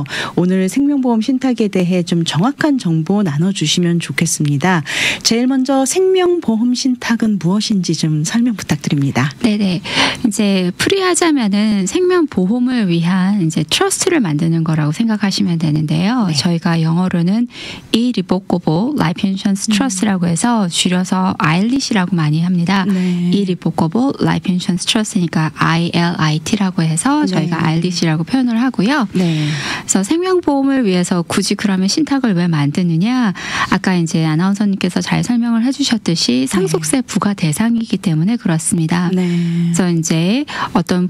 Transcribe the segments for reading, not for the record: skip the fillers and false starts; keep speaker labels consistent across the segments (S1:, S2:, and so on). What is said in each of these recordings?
S1: 있는데요. 오늘 생명보험 신탁에 대해 좀 정확한 정보 나눠주시면 좋겠습니다. 제일 먼저 생명보험 신탁은 무엇인지 좀 설명 부탁드립니다.
S2: 네네. 이제 풀이하자면은 생명보험을 위한 이제 트러스트를 만드는 거라고 생각하시면 되는데요.
S1: 네.
S2: 저희가 영어로는 Irrevocable Life Insurance Trust라고 해서 줄여서 ILIT이라고 많이 합니다.
S1: 네.
S2: Irrevocable Life Insurance Trust니까 ILIT라고 해서 저희가
S1: 네.
S2: ILIT이라고 표현을 하고요.
S1: 네.
S2: 그래서 생명보험을 위해서 굳이 그러면 신탁을 왜 만드느냐? 아까 이제 아나운서님께서 잘 설명을 해주셨듯이 상속세 부과 대상이기 때문에 그렇습니다.
S1: 네.
S2: 그래서 이제 어떤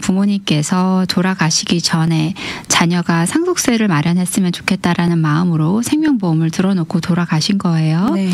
S2: 부모님께서 돌아가시기 전에 자녀가 상속세를 마련했으면 좋겠다라는 마음으로 생명보험을 들어놓고 돌아가신 거예요.
S1: 네.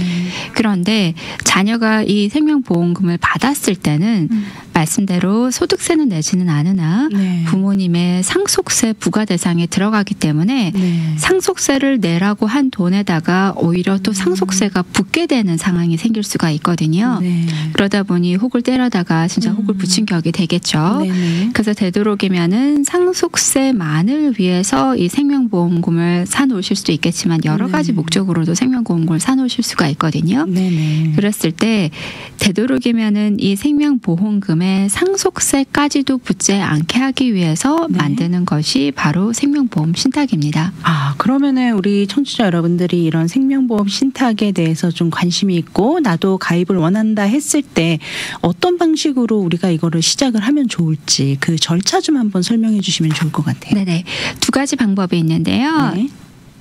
S2: 그런데 자녀가 이 생명보험금을 받았을 때는 말씀대로 소득세는 내지는 않으나
S1: 네.
S2: 부모님의 상속세 부과 대상에 들어가기 때문에
S1: 네.
S2: 상속세를 내라고 한 돈에다가 오히려 또 상속세가 붙게 되는 상황이 생길 수가 있거든요.
S1: 네.
S2: 그러다 보니 혹을 때려다가 진짜 혹을 붙인 격이 되겠죠.
S1: 네네.
S2: 그래서 되도록이면은 상속세만을 위해서 이 생명보험금을 사놓으실 수도 있겠지만 여러 가지 목적으로도 생명보험금을 사놓으실 수가 있거든요.
S1: 네네.
S2: 그랬을 때 되도록이면은 이 생명보험금에 상속세까지도 붙지 않게 하기 위해서
S1: 네.
S2: 만드는 것이 바로 생명보험 신탁입니다.
S1: 아, 그러면은 우리 청취자 여러분들이 이런 생명보험 신탁에 대해서 좀 관심이 있고 나도 가입을 원한다 했을 때 어떤 방식으로 우리가 이거를 시작을 하면 좋을지 그 절차 좀 한번 설명해 주시면 좋을 것 같아요.
S2: 네네. 두 가지 방법이 있는데요.
S1: 네.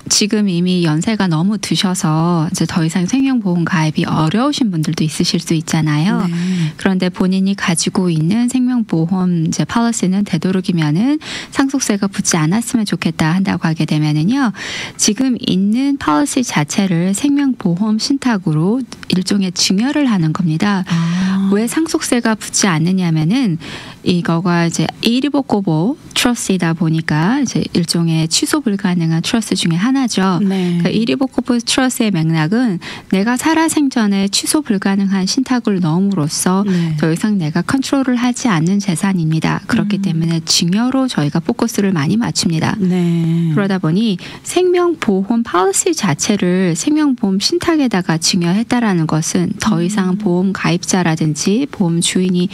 S2: 지금 이미 연세가 너무 드셔서 이제 더 이상 생명보험 가입이 어려우신 분들도 있으실 수 있잖아요.
S1: 네.
S2: 그런데 본인이 가지고 있는 생명보험 이제 policy는 되도록이면은 상속세가 붙지 않았으면 좋겠다 한다고 하게 되면은요. 지금 있는 policy 자체를 생명보험 신탁으로 일종의 증여를 하는 겁니다.
S1: 아.
S2: 왜 상속세가 붙지 않느냐면은 이거가 이제 irrevocable trust이다 보니까 이제 일종의 취소 불가능한 트러스트 중에 하나죠.
S1: 네.
S2: 그러니까 irrevocable trust의 맥락은 내가 살아생전에 취소 불가능한 신탁을 넣음으로써
S1: 네.
S2: 더 이상 내가 컨트롤을 하지 않는 재산입니다. 그렇기 때문에 증여로 저희가 포커스를 많이 맞춥니다.
S1: 네.
S2: 그러다 보니 생명보험 파리시 자체를 생명보험 신탁에다가 증여했다라는 것은 더 이상 보험 가입자라든지 보험 주인이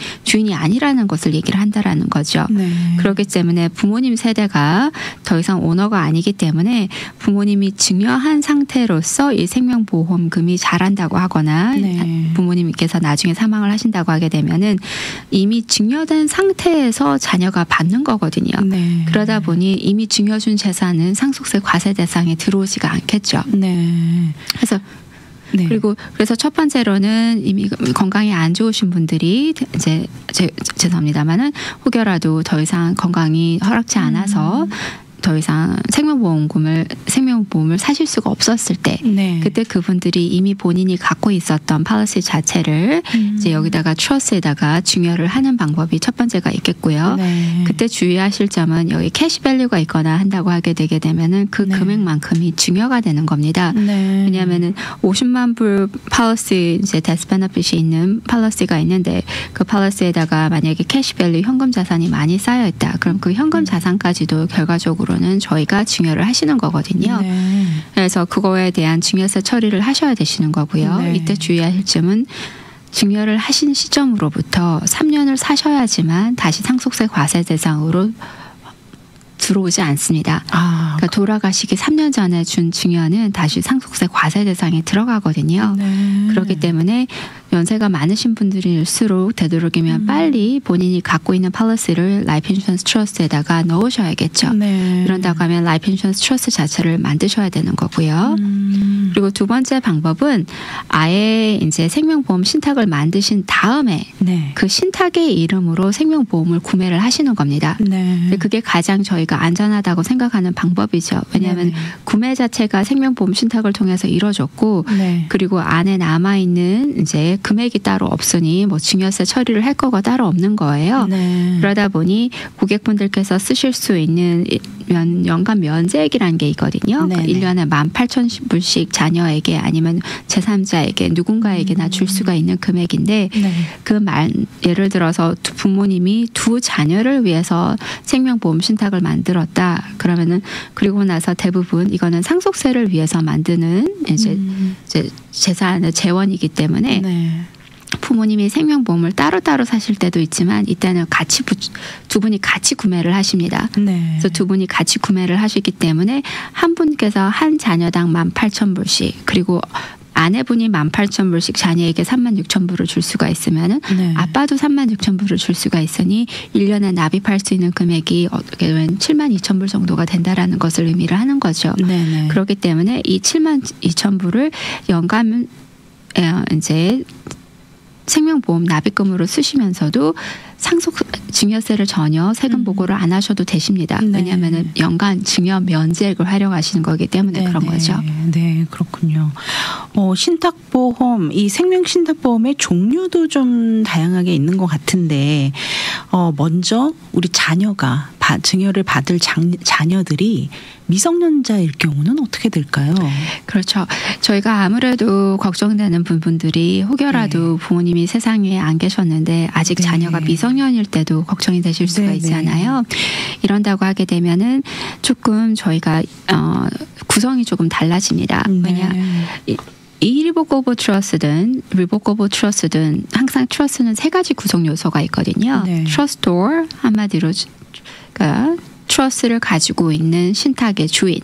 S2: 아니라는 것을 얘기를 한다라는 거죠.
S1: 네.
S2: 그렇기 때문에 부모님 세대가 더 이상 오너가 아니기 때문에 부모님이 증여한 상태로서 이 생명보험금이 자란다고 하거나
S1: 네.
S2: 부모님께서 나중에 사망을 하신다고 하게 되면은 이미 증여된 상태에서 자녀가 받는 거거든요.
S1: 네.
S2: 그러다 보니 이미 증여준 재산은 상속세 과세 대상에 들어오지가 않겠죠.
S1: 네.
S2: 그래서
S1: 네.
S2: 그리고 그래서 첫 번째로는 이미 건강이 안 좋으신 분들이 이제 죄송합니다만은 혹여라도 더 이상 건강이 허락지 않아서 더 이상 생명보험을 사실 수가 없었을 때
S1: 네.
S2: 그때 그분들이 이미 본인이 갖고 있었던 팔리시 자체를 이제 여기다가 트러스에다가 증여를 하는 방법이 첫 번째가 있겠고요.
S1: 네.
S2: 그때 주의하실 점은 여기 캐시 밸류가 있거나 한다고 하게 되게 되면은 그
S1: 네.
S2: 금액만큼이 증여가 되는 겁니다.
S1: 네.
S2: 왜냐하면은 50만 불 팔리시 이제 데스 베너핏이 있는 팔리시가 있는데 그 팔리시에다가 만약에 캐시 밸류 현금 자산이 많이 쌓여 있다. 그럼 그 현금 자산까지도 결과적으로는 저희가 증여를 하시는 거거든요.
S1: 네.
S2: 그래서 그거에 대한 증여세 처리를 하셔야 되시는 거고요.
S1: 네.
S2: 이때 주의하실 점은 증여를 하신 시점으로부터 3년을 사셔야지만 다시 상속세 과세 대상으로 들어오지 않습니다.
S1: 아,
S2: 그러니까 돌아가시기 3년 전에 준 증여는 다시 상속세 과세 대상에 들어가거든요.
S1: 네.
S2: 그렇기 때문에 연세가 많으신 분들일수록 되도록이면 빨리 본인이 갖고 있는 팔리시를 라이프 인슈런스 트러스트에다가 넣으셔야겠죠.
S1: 네.
S2: 이런다고 하면 라이프 인슈런스 트러스트 자체를 만드셔야 되는 거고요. 그리고 두 번째 방법은 아예 이제 생명보험 신탁을 만드신 다음에
S1: 네.
S2: 그 신탁의 이름으로 생명보험을 구매를 하시는 겁니다.
S1: 네.
S2: 그게 가장 저희가 안전하다고 생각하는 방법이죠. 왜냐하면
S1: 네네.
S2: 구매 자체가 생명보험 신탁을 통해서 이루어졌고
S1: 네.
S2: 그리고 안에 남아있는 이제 금액이 따로 없으니 뭐 증여세 처리를 할 거가 따로 없는 거예요.
S1: 네.
S2: 그러다 보니 고객분들께서 쓰실 수 있는 연간 면제액이라는 게 있거든요. 그러니까 1년에 18,000불씩 자녀에게 아니면 제3자에게 누군가에게나 줄 수가 있는 금액인데 예를 들어서 부모님이 두 자녀를 위해서 생명보험 신탁을 만들었다. 그러면은 그리고 나서 대부분 이거는 상속세를 위해서 만드는 이제 재산의 재원이기 때문에 부모님이 생명보험을 따로따로 사실 때도 있지만 이때는 같이 두 분이 같이 구매를 하십니다. 그래서 두 분이 같이 구매를 하시기 때문에 한 분께서 한 자녀당 18,000불씩 그리고 아내분이 18,000불씩 자녀에게 36,000불을 줄 수가 있으면은 아빠도 36,000불을 줄 수가 있으니 1년에 납입할 수 있는 금액이 어떻게 보면 72,000불 정도가 된다라는 것을 의미를 하는 거죠. 그렇기 때문에 이 72,000불을 연간 이제 생명보험 납입금으로 쓰시면서도 증여세를 전혀 세금 보고를 안 하셔도 되십니다. 왜냐하면 연간 증여 면제액을 활용하시는 거기 때문에 그런 거죠.
S1: 네, 그렇군요. 신탁보험, 이 생명신탁보험의 종류도 좀 다양하게 있는 것 같은데 먼저 우리 자녀가 증여를 받을 자녀들이 미성년자일 경우는 어떻게 될까요?
S2: 그렇죠. 저희가 아무래도 걱정되는 부분들이 혹여라도 부모님이 세상에 안 계셨는데 아직 자녀가 미성년일 때도 걱정이 되실 수가 있잖아요. 이런다고 하게 되면은 조금 저희가 구성이 조금 달라집니다. 왜냐 이리보커블 트러스든 리보커블 트러스든 항상 트러스는 세 가지 구성 요소가 있거든요. 트러스토어 한마디로 그러니까 트러스를 가지고 있는 신탁의 주인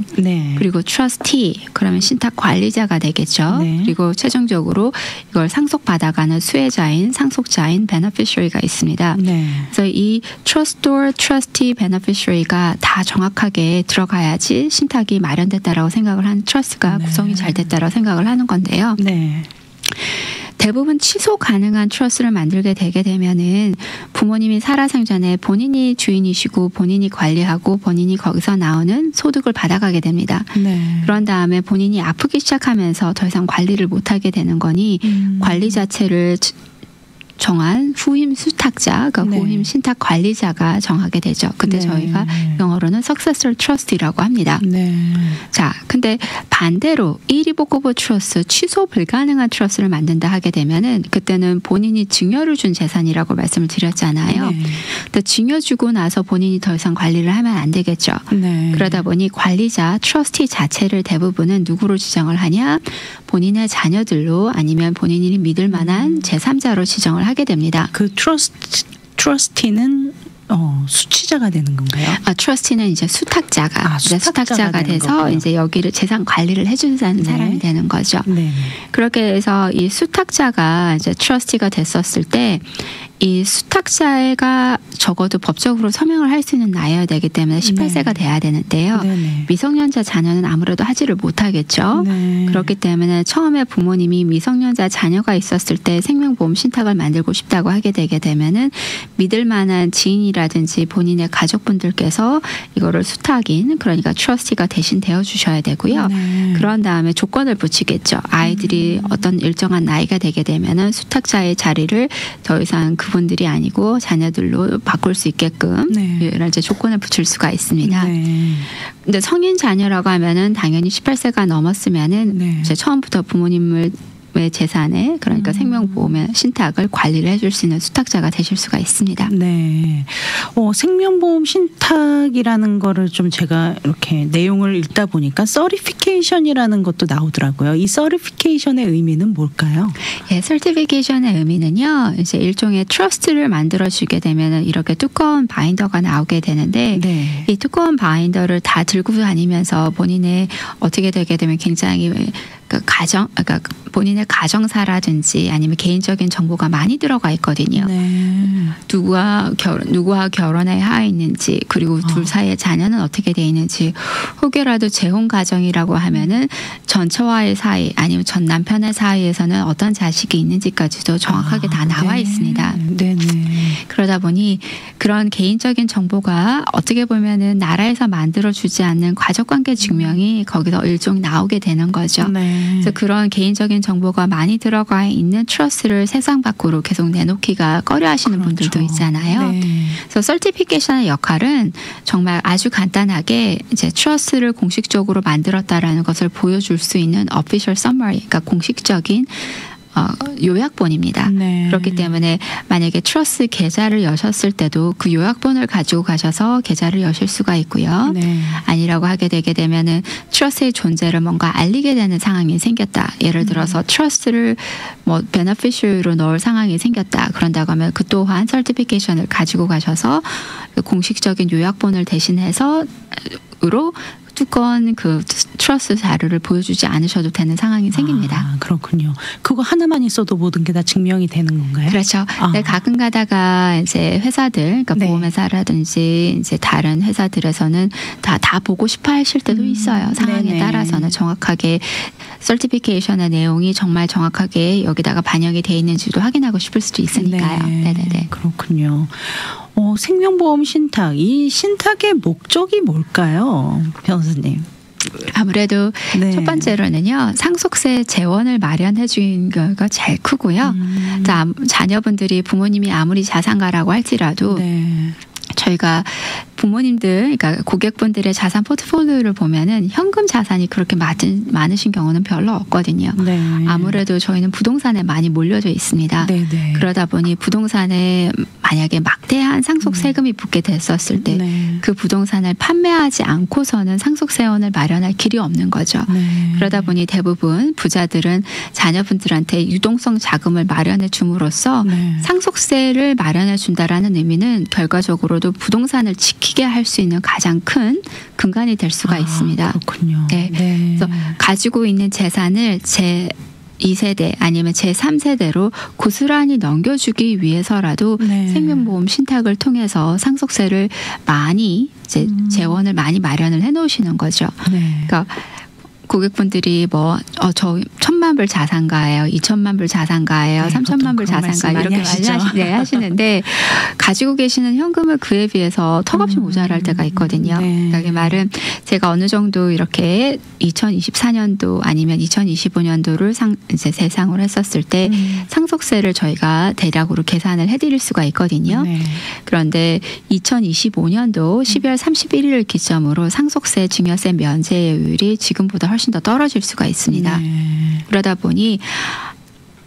S2: 그리고 트러스티 그러면 신탁 관리자가 되겠죠. 그리고 최종적으로 이걸 상속받아가는 수혜자인 상속자인 베너피셔리가 있습니다. 그래서 이 트러스토어, 트러스티, 베너피셔리가 다 정확하게 들어가야지 신탁이 마련됐다라고 생각을 하는 트러스가 구성이 잘 됐다라고 생각을 하는 건데요. 대부분 취소 가능한 트러스를 만들게 되게 되면은 부모님이 살아생전에 본인이 주인이시고 본인이 관리하고 본인이 거기서 나오는 소득을 받아가게 됩니다. 그런 다음에 본인이 아프기 시작하면서 더 이상 관리를 못하게 되는 거니 관리 자체를 정한 후임 수탁자, 그러니까 후임 신탁 관리자가 정하게 되죠. 근데 저희가 영어로는 successor trustee라고 합니다. 자, 근데 반대로 irrevocable trust, 취소 불가능한 트러스를 만든다 하게 되면은 그때는 본인이 증여를 준 재산이라고 말씀을 드렸잖아요. 근데 증여 주고 나서 본인이 더 이상 관리를 하면 안 되겠죠. 그러다 보니 관리자, 트러스티 자체를 대부분은 누구로 지정을 하냐? 본인의 자녀들로 아니면 본인이 믿을 만한 제3자로 지정을 하게 됩니다.
S1: 그 트러스티는 수취자가 되는 건가요?
S2: 트러스티는 이제 수탁자가 돼서
S1: 거군요.
S2: 이제 여기를 재산 관리를 해주는 사람이 되는 거죠. 그렇게 해서 이 수탁자가 이제 트러스티가 됐었을 때 이 수탁자가 적어도 법적으로 서명을 할 수 있는 나이여야 되기 때문에 18세가 돼야 되는데요. 미성년자 자녀는 아무래도 하지를 못하겠죠. 그렇기 때문에 처음에 부모님이 미성년자 자녀가 있었을 때 생명보험 신탁을 만들고 싶다고 하게 되게 되면은 믿을 만한 지인이라든지 본인의 가족분들께서 이거를 수탁인 그러니까 트러스티가 대신 되어 주셔야 되고요. 그런 다음에 조건을 붙이겠죠. 아이들이 어떤 일정한 나이가 되게 되면은 수탁자의 자리를 더 이상 그분들이 아니고 자녀들로 바꿀 수 있게끔 이런 이제 조건을 붙일 수가 있습니다. 근데 성인 자녀라고 하면은 당연히 18세가 넘었으면은 이제 처음부터 부모님을 재산에 그러니까 생명보험의 신탁을 관리를 해줄 수 있는 수탁자가 되실 수가 있습니다.
S1: 생명보험 신탁이라는 거를 좀 제가 이렇게 내용을 읽다 보니까 서티피케이션이라는 것도 나오더라고요. 이 서티피케이션의 의미는 뭘까요?
S2: 서티피케이션의 의미는요. 이제 일종의 트러스트를 만들어주게 되면 이렇게 두꺼운 바인더가 나오게 되는데 이 두꺼운 바인더를 다 들고 다니면서 본인의 어떻게 되게 되면 굉장히 그러니까 본인의 가정사라든지 아니면 개인적인 정보가 많이 들어가 있거든요. 누구와 결혼에 하에 있는지 그리고 둘 사이의 자녀는 어떻게 돼 있는지 혹여라도 재혼 가정이라고 하면은 전처와의 사이 아니면 전 남편의 사이에서는 어떤 자식이 있는지까지도 정확하게 다 나와 있습니다. 그러다 보니 그런 개인적인 정보가 어떻게 보면은 나라에서 만들어주지 않는 가족관계 증명이 거기서 일종이 나오게 되는 거죠.
S1: 네.
S2: 그래서 그런 개인적인 정보가 많이 들어가 있는 트러스를 세상 밖으로 계속 내놓기가 꺼려하시는
S1: 그렇죠.
S2: 분들도 있잖아요.
S1: 네.
S2: 그래서 서티피케이션의 역할은 정말 아주 간단하게 이제 트러스를 공식적으로 만들었다라는 것을 보여줄 수 있는 official summary, 그러니까 공식적인 요약본입니다.
S1: 네.
S2: 그렇기 때문에 만약에 트러스 계좌를 여셨을 때도 그 요약본을 가지고 가셔서 계좌를 여실 수가 있고요.
S1: 네.
S2: 아니라고 하게 되게 되면은 트러스의 존재를 뭔가 알리게 되는 상황이 생겼다. 예를 들어서 트러스를 뭐 베너피셜로 넣을 상황이 생겼다. 그런다고 하면 그 또한 서티피케이션을 가지고 가셔서 공식적인 요약본을 대신해서 으로 두꺼운 그 트러스 자료를 보여주지 않으셔도 되는 상황이 생깁니다.
S1: 아, 그렇군요. 그거 하나만 있어도 모든 게 다 증명이 되는 건가요?
S2: 그렇죠. 네, 가끔 가다가 이제 회사들, 그러니까
S1: 네.
S2: 보험회사라든지 이제 다른 회사들에서는 다 보고 싶어 하실 때도 있어요. 상황에
S1: 네네.
S2: 따라서는 정확하게 서티피케이션의 내용이 정말 정확하게 여기다가 반영이 돼 있는지도 확인하고 싶을 수도 있으니까요.
S1: 네.
S2: 네네네.
S1: 그렇군요. 생명보험 신탁, 이 신탁의 목적이 뭘까요, 변호사님?
S2: 아무래도
S1: 네.
S2: 첫 번째로는요, 상속세 재원을 마련해 주는 거가 제일 크고요. 자, 자녀분들이 부모님이 아무리 자산가라고 할지라도
S1: 네.
S2: 저희가 부모님들, 그러니까 고객분들의 자산 포트폴리오를 보면은 현금 자산이 그렇게 많으신 경우는 별로 없거든요.
S1: 네.
S2: 아무래도 저희는 부동산에 많이 몰려져 있습니다.
S1: 네네.
S2: 그러다 보니 부동산에 만약에 막대한 상속 세금이 붙게 됐었을 때 그
S1: 네.
S2: 부동산을 판매하지 않고서는 상속세원을 마련할 길이 없는 거죠.
S1: 네.
S2: 그러다 보니 대부분 부자들은 자녀분들한테 유동성 자금을 마련해 줌으로써
S1: 네.
S2: 상속세를 마련해 준다라는 의미는 결과적으로도 부동산을 지키게 할 수 있는 가장 큰 근간이 될 수가 있습니다.
S1: 그렇군요.
S2: 네. 그래서 가지고 있는 재산을 제 2세대 아니면 제 3세대로 고스란히 넘겨주기 위해서라도
S1: 네.
S2: 생명보험 신탁을 통해서 상속세를 많이 이제 재원을 많이 마련을 해놓으시는 거죠.
S1: 네.
S2: 그러니까 고객분들이 저 1,000만 불 자산가예요, 2,000만 불 자산가예요,
S1: 네,
S2: 3,000만 불
S1: 보통 그런
S2: 자산가
S1: 말씀
S2: 이렇게
S1: 많이
S2: 하시는데 가지고 계시는 현금을 그에 비해서 턱없이 모자랄 때가 있거든요.
S1: 네.
S2: 그러니까 그 말은 제가 어느 정도 이렇게 2024년도 아니면 2025년도를 이제 세상으로 했었을 때 상속세를 저희가 대략으로 계산을 해드릴 수가 있거든요.
S1: 네.
S2: 그런데 2025년도 12월 31일을 기점으로 상속세, 증여세 면제율이 지금보다 훨씬 더 떨어질 수가 있습니다.
S1: 네.
S2: 그러다 보니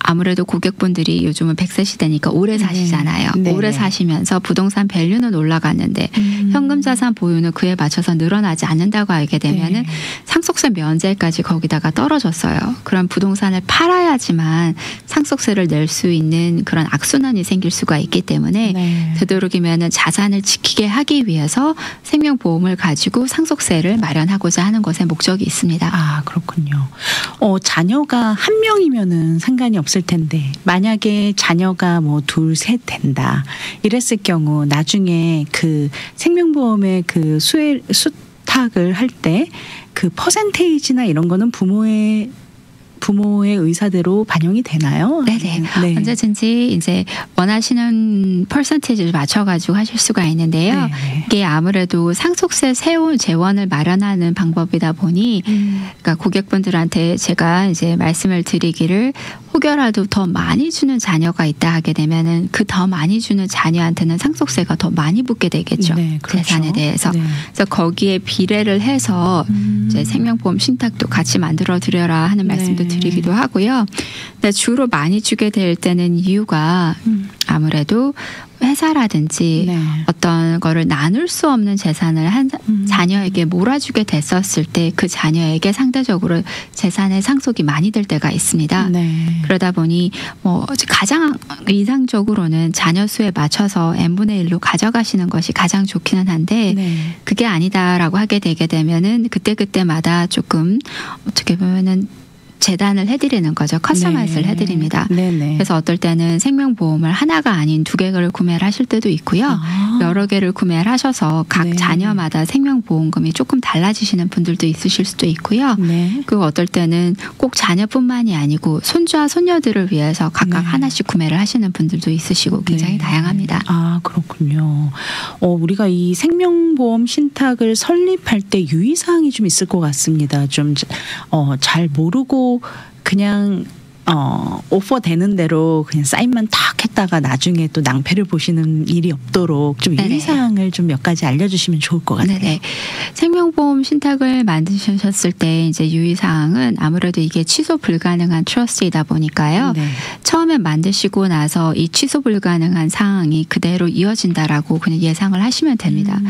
S2: 아무래도 고객분들이 요즘은 100세 시대니까 오래 사시잖아요.
S1: 네.
S2: 오래 사시면서 부동산 밸류는 올라갔는데 현금 자산 보유는 그에 맞춰서 늘어나지 않는다고 알게 되면은
S1: 네.
S2: 상속세 면제까지 거기다가 떨어졌어요. 그럼 부동산을 팔아야지만 상속세를 낼 수 있는 그런 악순환이 생길 수가 있기 때문에
S1: 네.
S2: 되도록이면은 자산을 지키게 하기 위해서 생명보험을 가지고 상속세를 마련하고자 하는 것에 목적이 있습니다.
S1: 아, 그렇군요. 자녀가 한 명이면은 상관이 없을 텐데 만약에 자녀가 뭐 둘, 셋 된다 이랬을 경우 나중에 그 생명보험의 그 수탁을 할 때 그 퍼센테이지나 이런 거는 부모의 의사대로 반영이 되나요?
S2: 네네.
S1: 네.
S2: 언제든지 이제 원하시는 퍼센테이지를 맞춰가지고 하실 수가 있는데요.
S1: 네.
S2: 이게 아무래도 상속세 재원을 마련하는 방법이다 보니, 그러니까 고객분들한테 제가 이제 말씀을 드리기를 혹여라도 더 많이 주는 자녀가 있다 하게 되면은 그 더 많이 주는 자녀한테는 상속세가 더 많이 붙게 되겠죠.
S1: 네, 그렇죠.
S2: 재산에 대해서.
S1: 네.
S2: 그래서 거기에 비례를 해서 이제 생명보험 신탁도 같이 만들어 드려라 하는 말씀도
S1: 네.
S2: 드리기도 하고요. 근데 주로 많이 주게 될 때는 이유가 아무래도 회사라든지
S1: 네.
S2: 어떤 거를 나눌 수 없는 재산을 한 자녀에게 몰아주게 됐었을 때 그 자녀에게 상대적으로 재산의 상속이 많이 될 때가 있습니다.
S1: 네.
S2: 그러다 보니 가장 이상적으로는 자녀 수에 맞춰서 n분의 1로 가져가시는 것이 가장 좋기는 한데
S1: 네.
S2: 그게 아니다라고 하게 되게 되면은 그때마다 조금 어떻게 보면은 재단을 해드리는 거죠. 커스터마이즈를 해드립니다.
S1: 네네.
S2: 그래서 어떨 때는 생명보험을 하나가 아닌 2개를 구매를 하실 때도 있고요. 여러 개를 구매를 하셔서 각
S1: 네.
S2: 자녀마다 생명보험금이 조금 달라지시는 분들도 있으실 수도 있고요.
S1: 네.
S2: 그리고 어떨 때는 꼭 자녀뿐만이 아니고 손주와 손녀들을 위해서 각각
S1: 네.
S2: 하나씩 구매를 하시는 분들도 있으시고 굉장히
S1: 네.
S2: 다양합니다.
S1: 아, 그렇군요. 우리가 이 생명보험 신탁을 설립할 때 유의사항이 좀 있을 것 같습니다. 좀 잘 모르고 그냥 오퍼 되는 대로 그냥 사인만 탁 했다가 나중에 또 낭패를 보시는 일이 없도록 좀
S2: 네네.
S1: 유의사항을 좀 몇 가지 알려주시면 좋을 것 같아요.
S2: 네네. 생명보험 신탁을 만드셨을 때 이제 유의사항은 아무래도 이게 취소 불가능한 트러스트이다 보니까요.
S1: 네.
S2: 처음에 만드시고 나서 이 취소 불가능한 상황이 그대로 이어진다라고 그냥 예상을 하시면 됩니다.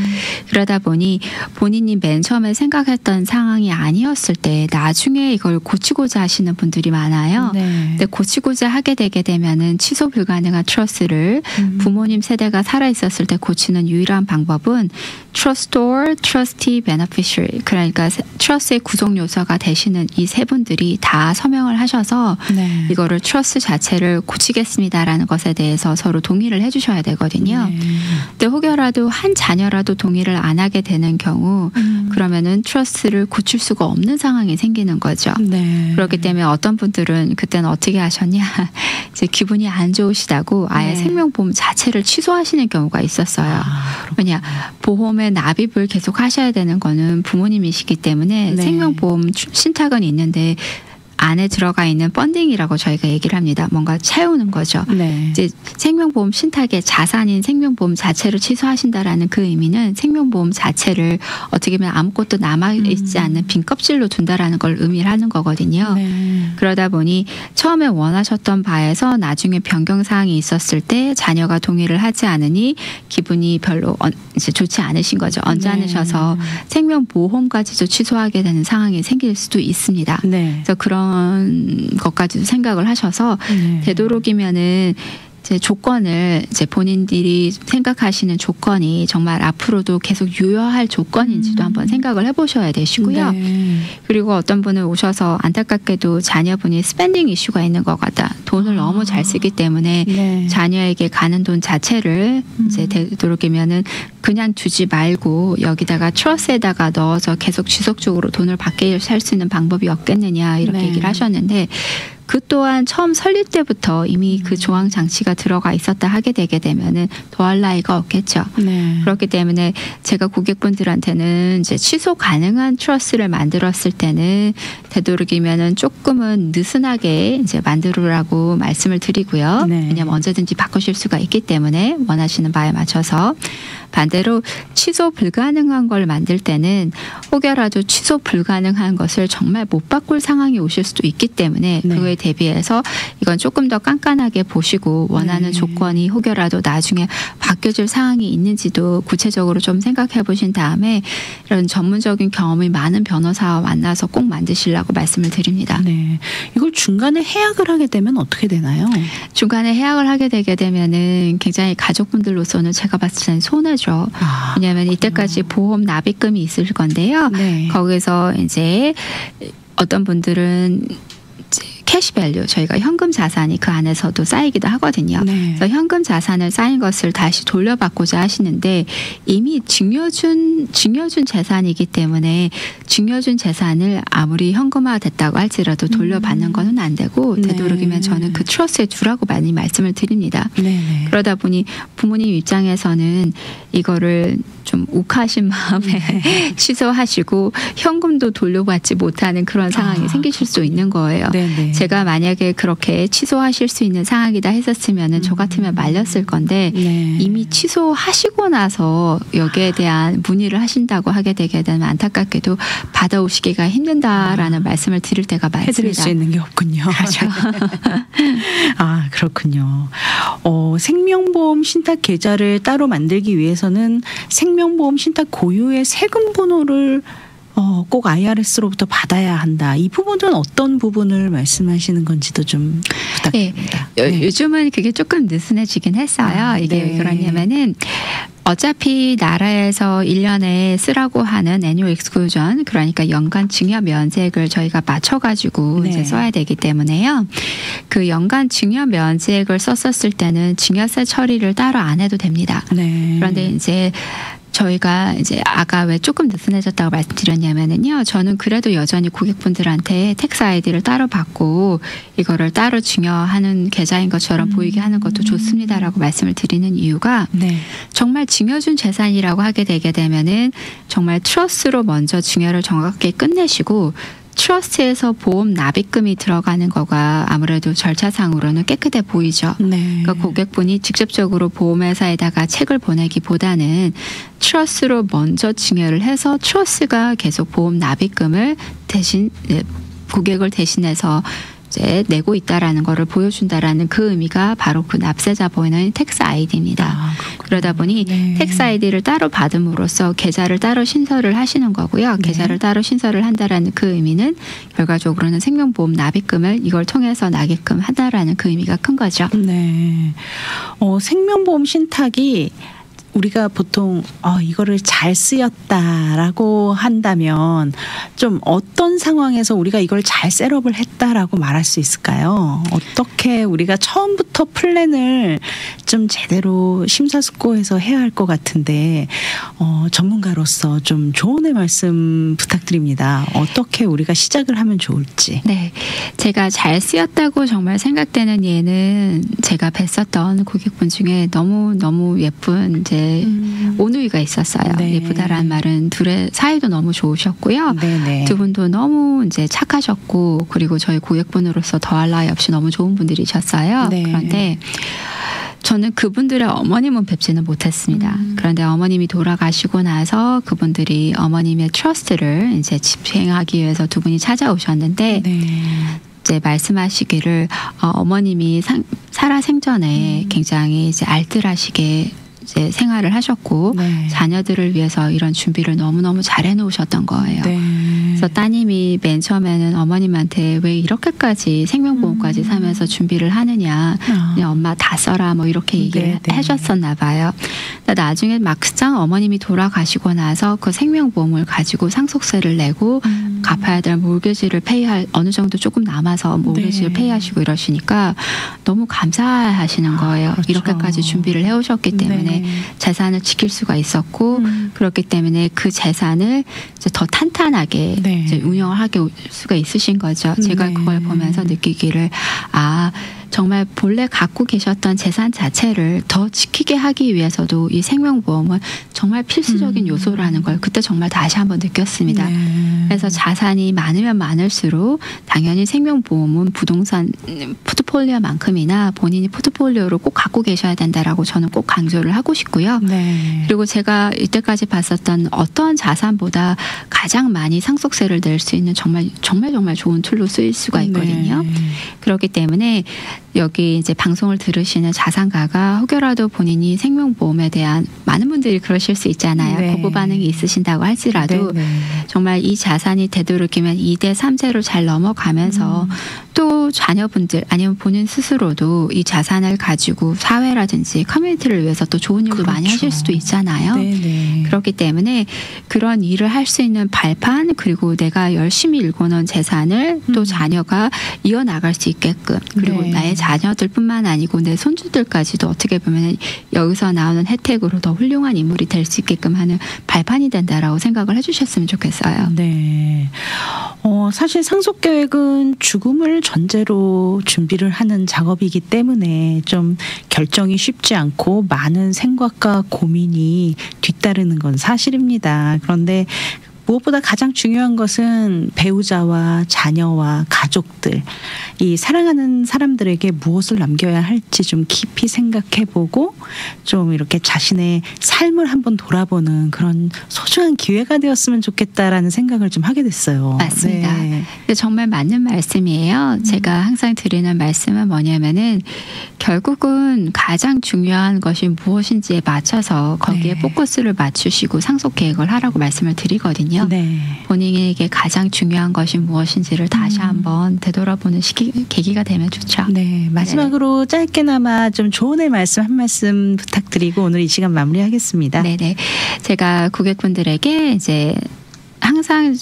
S2: 그러다 보니 본인이 맨 처음에 생각했던 상황이 아니었을 때 나중에 이걸 고치고자 하시는 분들이 많아요.
S1: 네.
S2: 근데 고치고자 하게 되게 되면은 취소 불가능한 트러스를 부모님 세대가 살아 있었을 때 고치는 유일한 방법은 trustor, trustee, beneficiary, 그러니까 트러스의 구성 요소가 되시는 이 세 분들이 다 서명을 하셔서
S1: 네.
S2: 이거를 트러스 자체를 고치겠습니다라는 것에 대해서 서로 동의를 해주셔야 되거든요.
S1: 네.
S2: 근데 혹여라도 한 자녀라도 동의를 안 하게 되는 경우 그러면은 트러스를 고칠 수가 없는 상황이 생기는 거죠.
S1: 네.
S2: 그렇기 때문에 어떤 분들은 그때는 어떻게 하셨냐 이제 기분이 안 좋으시다고 아예
S1: 네.
S2: 생명보험 자체를 취소하시는 경우가 있었어요. 왜냐 보험의 납입을 계속 하셔야 되는 거는 부모님이시기 때문에
S1: 네.
S2: 생명보험 신탁은 있는데 안에 들어가 있는 펀딩이라고 저희가 얘기를 합니다. 뭔가 채우는 거죠.
S1: 네.
S2: 이제 생명보험 신탁의 자산인 생명보험 자체를 취소하신다라는 그 의미는 생명보험 자체를 어떻게 보면 아무것도 남아있지 않는 빈 껍질로 둔다라는 걸 의미를 하는 거거든요.
S1: 네.
S2: 그러다 보니 처음에 원하셨던 바에서 나중에 변경사항이 있었을 때 자녀가 동의를 하지 않으니 기분이 별로 이제 좋지 않으신 거죠. 언짢으셔서 생명보험까지도 취소하게 되는 상황이 생길 수도 있습니다.
S1: 네.
S2: 그래서 그런 것까지도 생각을 하셔서
S1: 네.
S2: 되도록이면은 이제 조건을 이제 본인들이 생각하시는 조건이 정말 앞으로도 계속 유효할 조건인지도 한번 생각을 해보셔야 되시고요.
S1: 네.
S2: 그리고 어떤 분은 오셔서 안타깝게도 자녀분이 스pen딩 이슈가 있는 것 같다. 돈을 너무 잘 쓰기 때문에
S1: 네.
S2: 자녀에게 가는 돈 자체를 이제 되도록이면은 그냥 두지 말고 여기다가 트러스에다가 넣어서 계속 지속적으로 돈을 받게 할 수 있는 방법이 없겠느냐 이렇게
S1: 네.
S2: 얘기를 하셨는데 그 또한 처음 설립 때부터 이미 그 조항 장치가 들어가 있었다 하게 되게 되면은 더할 나위가 없겠죠.
S1: 네.
S2: 그렇기 때문에 제가 고객분들한테는 이제 취소 가능한 트러스를 만들었을 때는 되도록이면은 조금은 느슨하게 이제 만들으라고 말씀을 드리고요.
S1: 네.
S2: 왜냐하면 언제든지 바꾸실 수가 있기 때문에 원하시는 바에 맞춰서 반대로 취소 불가능한 걸 만들 때는 혹여라도 취소 불가능한 것을 정말 못 바꿀 상황이 오실 수도 있기 때문에
S1: 네.
S2: 그거에 대비해서 이건 조금 더 깐깐하게 보시고 원하는
S1: 네.
S2: 조건이 혹여라도 나중에 바뀌어질 상황이 있는지도 구체적으로 좀 생각해 보신 다음에 이런 전문적인 경험이 많은 변호사와 만나서 꼭 만드시라고 말씀을 드립니다.
S1: 네. 이걸 중간에 해약을 하게 되면 어떻게 되나요?
S2: 중간에 해약을 하게 되게 되면은 굉장히 가족분들로서는 제가 봤을 때는 손해죠. 왜냐하면 이때까지 보험 납입금이 있을 건데요.
S1: 네.
S2: 거기서 이제 어떤 분들은 이제 캐시밸류 저희가 현금 자산이 그 안에서도 쌓이기도 하거든요.
S1: 네.
S2: 그래서 현금 자산을 쌓인 것을 다시 돌려받고자 하시는데 이미 증여준 재산이기 때문에 증여준 재산을 아무리 현금화 됐다고 할지라도 돌려받는 거는 안 되고
S1: 네.
S2: 되도록이면 저는 그 트러스에 두라고 많이 말씀을 드립니다.
S1: 네.
S2: 그러다 보니 부모님 입장에서는 이거를 좀 욱하신 마음에 취소하시고 현금도 돌려받지 못하는 그런 상황이 생기실 수 있는 거예요.
S1: 네네.
S2: 제가 만약에 그렇게 취소하실 수 있는 상황이다 했었으면 저 같으면 말렸을 건데
S1: 네.
S2: 이미 취소하시고 나서 여기에 대한 문의를 하신다고 하게 되게 되면 안타깝게도 받아오시기가 힘든다라는 말씀을 드릴 때가 많습니다.
S1: 해드릴 수 있는 게 없군요.
S2: 그렇죠.
S1: 아, 그렇군요. 생명보험 신탁 계좌를 따로 만들기 위해서는 생명보험 신탁 고유의 세금 번호를 꼭 IRS로부터 받아야 한다. 이 부분은 어떤 부분을 말씀하시는 건지도 좀 부탁드립니다.
S2: 네. 요즘은 그게 조금 느슨해지긴 했어요. 이게 왜 그러냐면은 어차피 나라에서 1년에 쓰라고 하는 annual exclusion, 그러니까 연간 증여 면제액을 저희가 맞춰가지고
S1: 네.
S2: 이제 써야 되기 때문에요. 그 연간 증여 면제액을 썼었을 때는 증여세 처리를 따로 안 해도 됩니다.
S1: 네.
S2: 그런데 이제 저희가 이제 아까 왜 조금 느슨해졌다고 말씀드렸냐면은요. 저는 그래도 여전히 고객분들한테 텍스 아이디를 따로 받고 이거를 따로 증여하는 계좌인 것처럼 보이게 하는 것도 좋습니다라고 말씀을 드리는 이유가
S1: 네.
S2: 정말 증여준 재산이라고 하게 되게 되면은 정말 트러스로 먼저 증여를 정확하게 끝내시고 트러스트에서 보험 납입금이 들어가는 거가 아무래도 절차상으로는 깨끗해 보이죠.
S1: 네.
S2: 그러니까 고객분이 직접적으로 보험회사에다가 책을 보내기보다는 트러스로 먼저 증여를 해서 트러스가 계속 보험 납입금을 대신 고객을 대신해서 이제 내고 있다라는 거를 보여준다라는 그 의미가 바로 그 납세자 보이는 텍스 아이디입니다.
S1: 아,
S2: 그러다 보니
S1: 네.
S2: 텍스 아이디를 따로 받음으로써 계좌를 따로 신설을 하시는 거고요.
S1: 네.
S2: 계좌를 따로 신설을 한다라는 그 의미는 결과적으로는 생명보험 납입금을 이걸 통해서 나게끔 한다라는 그 의미가 큰 거죠.
S1: 네. 생명보험 신탁이 우리가 보통 이거를 잘 쓰였다라고 한다면 좀 어떤 상황에서 우리가 이걸 잘 셋업을 했다라고 말할 수 있을까요? 어떻게 우리가 처음부터 플랜을 좀 제대로 심사숙고해서 해야 할 것 같은데 전문가로서 좀 조언의 말씀 부탁드립니다. 어떻게 우리가 시작을 하면 좋을지.
S2: 네, 제가 잘 쓰였다고 정말 생각되는 예는 제가 뵀었던 고객분 중에 너무 예쁜 이제 오누이가 있었어요.
S1: 네.
S2: 예쁘다라는 말은 둘의 사이도 너무 좋으셨고요.
S1: 네네.
S2: 두 분도 너무 이제 착하셨고 그리고 저희 고객분으로서 더할 나위 없이 너무 좋은 분들이셨어요.
S1: 네.
S2: 그런데 저는 그분들의 어머님은 뵙지는 못했습니다. 그런데 어머님이 돌아가시고 나서 그분들이 어머님의 트러스트를 이제 집행하기 위해서 두 분이 찾아오셨는데
S1: 네.
S2: 이제 말씀하시기를 어머님이 살아생전에 굉장히 이제 알뜰하시게 이제 생활을 하셨고
S1: 네.
S2: 자녀들을 위해서 이런 준비를 너무너무 잘 해놓으셨던 거예요.
S1: 네.
S2: 그래서 따님이 맨 처음에는 어머님한테 왜 이렇게까지 생명보험까지 사면서 준비를 하느냐, 그냥 엄마 다 써라 뭐 이렇게 얘기를
S1: 네.
S2: 해줬었나 봐요. 근데 나중에 막상 어머님이 돌아가시고 나서 그 생명보험을 가지고 상속세를 내고 갚아야 될 몰개지를 페이할 어느 정도 조금 남아서 몰개지를
S1: 네.
S2: 페이하시고 이러시니까 너무 감사하시는 거예요.
S1: 그렇죠.
S2: 이렇게까지 준비를 해오셨기 때문에
S1: 네.
S2: 재산을 지킬 수가 있었고 그렇기 때문에 그 재산을 이제 더 탄탄하게
S1: 네.
S2: 이제 운영을 하게 수가 있으신 거죠. 제가
S1: 네.
S2: 그걸 보면서 느끼기를 정말 본래 갖고 계셨던 재산 자체를 더 지키게 하기 위해서도 이 생명보험은 정말 필수적인 요소라는 걸 그때 정말 다시 한번 느꼈습니다.
S1: 네.
S2: 그래서 자산이 많으면 많을수록 당연히 생명보험은 부동산 포트폴리오만큼이나 본인이 포트폴리오로 꼭 갖고 계셔야 된다라고 저는 꼭 강조를 하고 싶고요.
S1: 네.
S2: 그리고 제가 이때까지 봤었던 어떤 자산보다 가장 많이 상속세를 낼 수 있는 정말 좋은 툴로 쓰일 수가 있거든요.
S1: 네.
S2: 그렇기 때문에 여기 이제 방송을 들으시는 자산가가 혹여라도 본인이 생명보험에 대한 많은 분들이 그러실 수 있잖아요.
S1: 네.
S2: 거부 반응이 있으신다고 할지라도
S1: 네.
S2: 정말 이 자산이 되도록이면 2대 3세로 잘 넘어가면서 또 자녀분들 아니면 본인 스스로도 이 자산을 가지고 사회라든지 커뮤니티를 위해서 또 좋은 일도 많이
S1: 그렇죠.
S2: 하실 수도 있잖아요.
S1: 네.
S2: 그렇기 때문에 그런 일을 할 수 있는 발판 그리고 내가 열심히 일궈놓은 재산을 또 자녀가 이어나갈 수 있게끔 그리고
S1: 네.
S2: 나의 자녀들뿐만 아니고 내 손주들까지도 어떻게 보면 여기서 나오는 혜택으로 더 훌륭한 인물이 될 수 있게끔 하는 발판이 된다라고 생각을 해주셨으면 좋겠어요.
S1: 네. 사실 상속계획은 죽음을 전제로 준비를 하는 작업이기 때문에 좀 결정이 쉽지 않고 많은 생각과 고민이 뒤따르는 건 사실입니다. 그런데 무엇보다 가장 중요한 것은 배우자와 자녀와 가족들, 이 사랑하는 사람들에게 무엇을 남겨야 할지 좀 깊이 생각해보고 좀 이렇게 자신의 삶을 한번 돌아보는 그런 소중한 기회가 되었으면 좋겠다라는 생각을 좀 하게 됐어요.
S2: 맞습니다.
S1: 네.
S2: 정말 맞는 말씀이에요. 제가 항상 드리는 말씀은 뭐냐면은 결국은 가장 중요한 것이 무엇인지에 맞춰서 거기에
S1: 네.
S2: 포커스를 맞추시고 상속 계획을 하라고 말씀을 드리거든요. 거예요.
S1: 네.
S2: 본인에게 가장 중요한 것이 무엇인지를 다시 한번 되돌아보는 계기가 되면 좋죠.
S1: 네. 마지막으로 짧게나마 좀 조언의 말씀 한 말씀 부탁드리고 오늘 이 시간 마무리하겠습니다.
S2: 네네. 제가 고객분들에게 이제 항상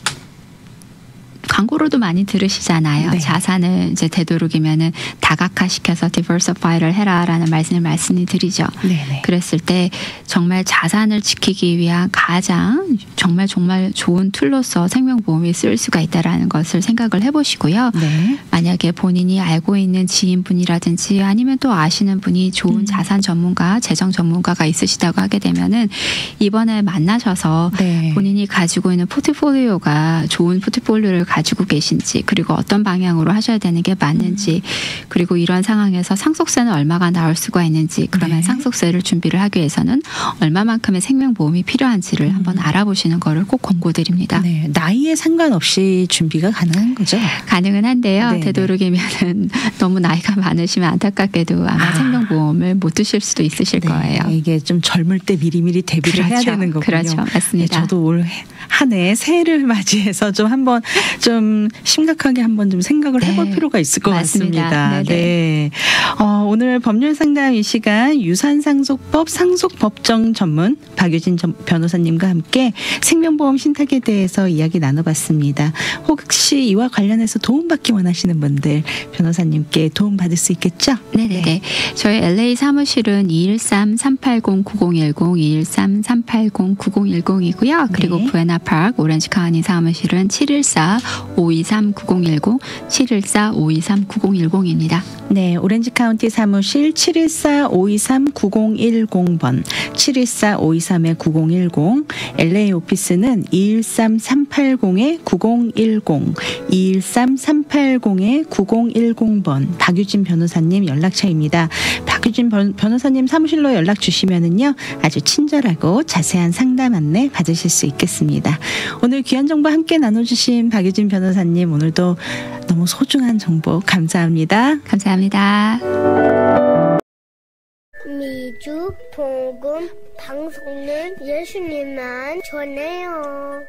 S2: 광고로도 많이 들으시잖아요.
S1: 네.
S2: 자산을 이제 되도록이면은 다각화시켜서 diversify를 해라라는 말씀을 드리죠.
S1: 네네.
S2: 그랬을 때 정말 자산을 지키기 위한 가장 정말 좋은 툴로서 생명보험이 쓸 수가 있다라는 것을 생각을 해보시고요.
S1: 네.
S2: 만약에 본인이 알고 있는 지인분이라든지 아니면 또 아시는 분이 좋은 자산 전문가, 재정 전문가가 있으시다고 하게 되면은 이번에 만나셔서
S1: 네.
S2: 본인이 가지고 있는 포트폴리오가 좋은 포트폴리오를 가지고 계신지, 그리고 어떤 방향으로 하셔야 되는 게 맞는지, 그리고 이런 상황에서 상속세는 얼마가 나올 수가 있는지, 그러면
S1: 네.
S2: 상속세를 준비를 하기 위해서는 얼마만큼의 생명보험이 필요한지를 한번 알아보시는 거를 꼭 권고드립니다.
S1: 네. 나이에 상관없이 준비가 가능한 거죠?
S2: 가능은 한데요.
S1: 네네.
S2: 되도록이면은 너무 나이가 많으시면 안타깝게도 아마 생명보험을 못 드실 수도 있으실
S1: 네.
S2: 거예요.
S1: 이게 좀 젊을 때 미리미리 대비를 해야
S2: 그렇죠.
S1: 되는 거군요.
S2: 그렇죠. 맞습니다.
S1: 네, 저도 올 한 해 새해를 맞이해서 좀 한번 좀 심각하게 한번 좀 생각을 해볼
S2: 네.
S1: 필요가 있을 것
S2: 맞습니다.
S1: 같습니다.
S2: 네네.
S1: 네. 오늘 법률 상담 이 시간 유산상속법 상속법정 전문 박유진 변호사님과 함께 생명보험 신탁에 대해서 이야기 나눠봤습니다. 혹시 이와 관련해서 도움받기 원하시는 분들 변호사님께 도움받을 수 있겠죠?
S2: 네네네. 저희 LA 사무실은 213-380-9010, 213-380-9010이고요. 그리고
S1: 네.
S2: 부에나파크 오렌지 카운티 사무실은 714-523-9010, 714-523-9010입니다.
S1: 네, 오렌지 카운티 사무실 714-523-9010번, 714-523-9010, LA 오피스는 213-380-9010, 213-380-9010번, 박유진 변호사님 연락처입니다. 박유진 변호사님 사무실로 연락 주시면은요, 아주 친절하고 자세한 상담 안내 받으실 수 있겠습니다. 오늘 귀한 정보 함께 나눠주신 박유진 변호사님, 오늘도 너무 소중한 정보 감사합니다.
S2: 감사합니다.
S3: 미주 복음 방송은 예수님만 전해요.